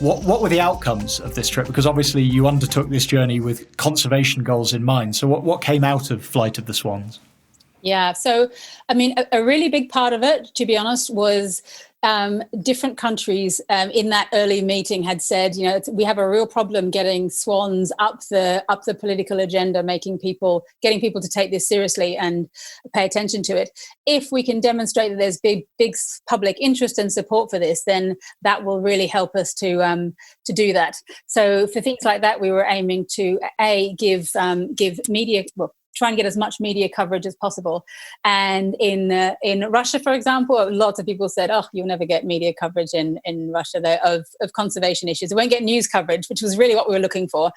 What were the outcomes of this trip? Because obviously you undertook this journey with conservation goals in mind. So what came out of Flight of the Swans? Yeah, so I mean, a really big part of it, to be honest, was different countries in that early meeting had said, we have a real problem getting swans up the political agenda, getting people to take this seriously and pay attention to it. If we can demonstrate that there's big public interest and support for this, then that will really help us to do that. So for things like that, we were aiming to give media, try and get as much media coverage as possible. And in Russia, for example, lots of people said, "Oh, you'll never get media coverage in Russia of conservation issues. We won't get news coverage," which was really what we were looking for.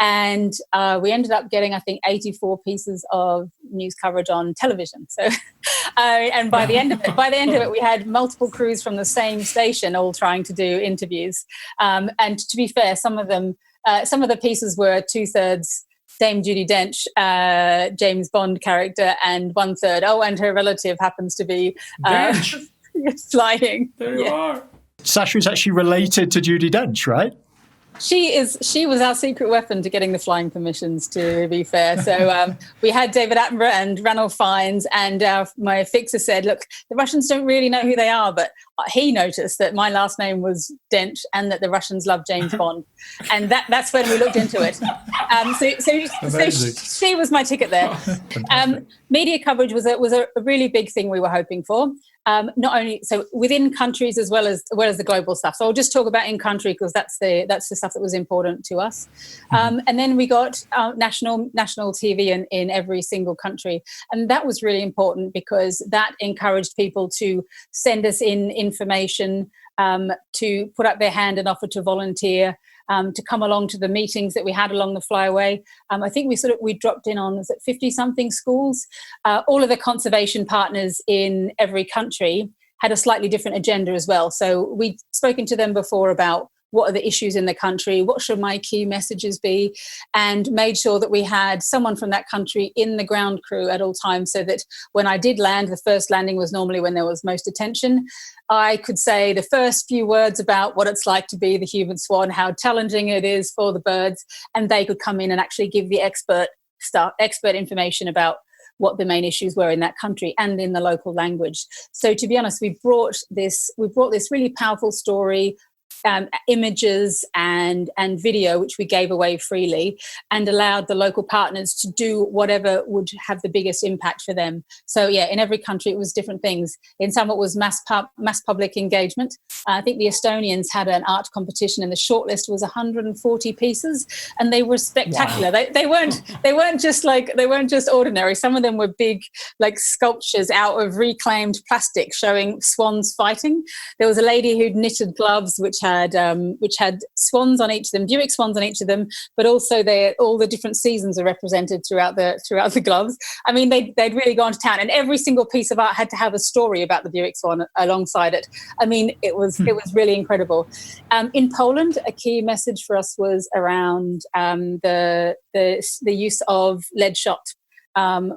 And we ended up getting, I think, 84 pieces of news coverage on television. So, and by the end of it, we had multiple crews from the same station all trying to do interviews. And to be fair, some of the pieces were 2/3 Dame Judi Dench, James Bond character, and 1/3. Oh, and her relative happens to be flying. There you are. Sacha is actually related to Judi Dench, right? She was our secret weapon to getting the flying permissions, to be fair. So we had David Attenborough and Ranulph Fiennes, and my fixer said, "Look, the Russians don't really know who they are," but he noticed that my last name was Dench and that the Russians love James Bond. And that's when we looked into it. So she was my ticket there. Media coverage was a really big thing we were hoping for. Not only so within countries as well as the global stuff. So I'll just talk about in country because that's the stuff that was important to us. And then we got national TV in every single country, and that was really important because that encouraged people to send us in information, to put up their hand and offer to volunteer. To come along to the meetings that we had along the flyaway. I think we dropped in on 50-something schools. All of the conservation partners in every country had a slightly different agenda as well. So we'd spoken to them before about what are the issues in the country, what should my key messages be, and made sure that we had someone from that country in the ground crew at all times so that when I did land, the first landing was normally when there was most attention, I could say the first few words about what it's like to be the human swan, how challenging it is for the birds, and they could come in and actually give the expert information about what the main issues were in that country and in the local language. So to be honest, we brought this really powerful story, images and video, which we gave away freely, and allowed the local partners to do whatever would have the biggest impact for them. So yeah, in every country it was different things. In some it was mass public engagement. I think the Estonians had an art competition and the shortlist was 140 pieces, and they were spectacular. Wow. They weren't just ordinary. Some of them were big, like sculptures out of reclaimed plastic showing swans fighting. There was a lady who'd knitted gloves which had swans on each of them, Bewick swans on each of them, but also all the different seasons are represented throughout the gloves. I mean, they'd really gone to town, and every single piece of art had to have a story about the Bewick swan alongside it. I mean, it was really incredible. In Poland, a key message for us was around the use of lead shot,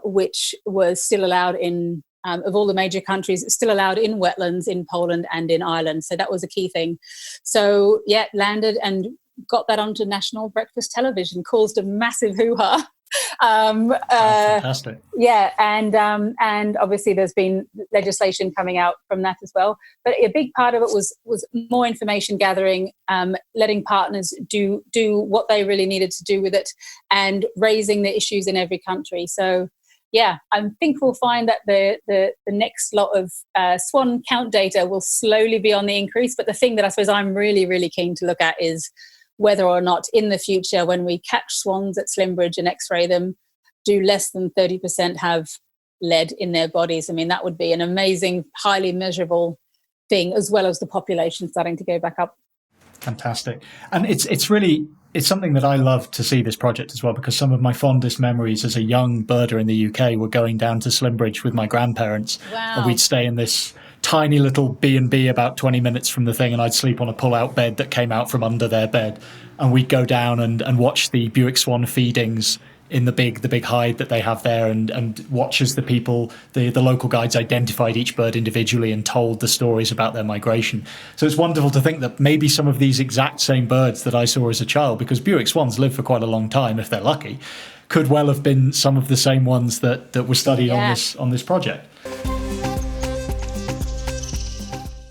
which was still allowed in. Of all the major countries, it's still allowed in wetlands in Poland and in Ireland. So that was a key thing. So yeah, landed and got that onto national breakfast television, caused a massive hoo-ha. Fantastic. Yeah, and obviously there's been legislation coming out from that as well. But a big part of it was more information gathering, letting partners do what they really needed to do with it, and raising the issues in every country. So yeah, I think we'll find that the next lot of swan count data will slowly be on the increase. But the thing that I suppose I'm really, really keen to look at is whether or not in the future, when we catch swans at Slimbridge and x-ray them, do less than 30% have lead in their bodies. I mean, that would be an amazing, highly measurable thing, as well as the population starting to go back up. Fantastic. And it's something that I love to see this project as well, because some of my fondest memories as a young birder in the UK were going down to Slimbridge with my grandparents. Wow. And we'd stay in this tiny little B&B about 20 minutes from the thing, and I'd sleep on a pull-out bed that came out from under their bed. And we'd go down and watch the Bewick swan feedings in the big hide that they have there, and watches the people, the local guides identified each bird individually and told the stories about their migration. So it's wonderful to think that maybe some of these exact same birds that I saw as a child, because Bewick swans live for quite a long time if they're lucky, could well have been some of the same ones that were studied on this project.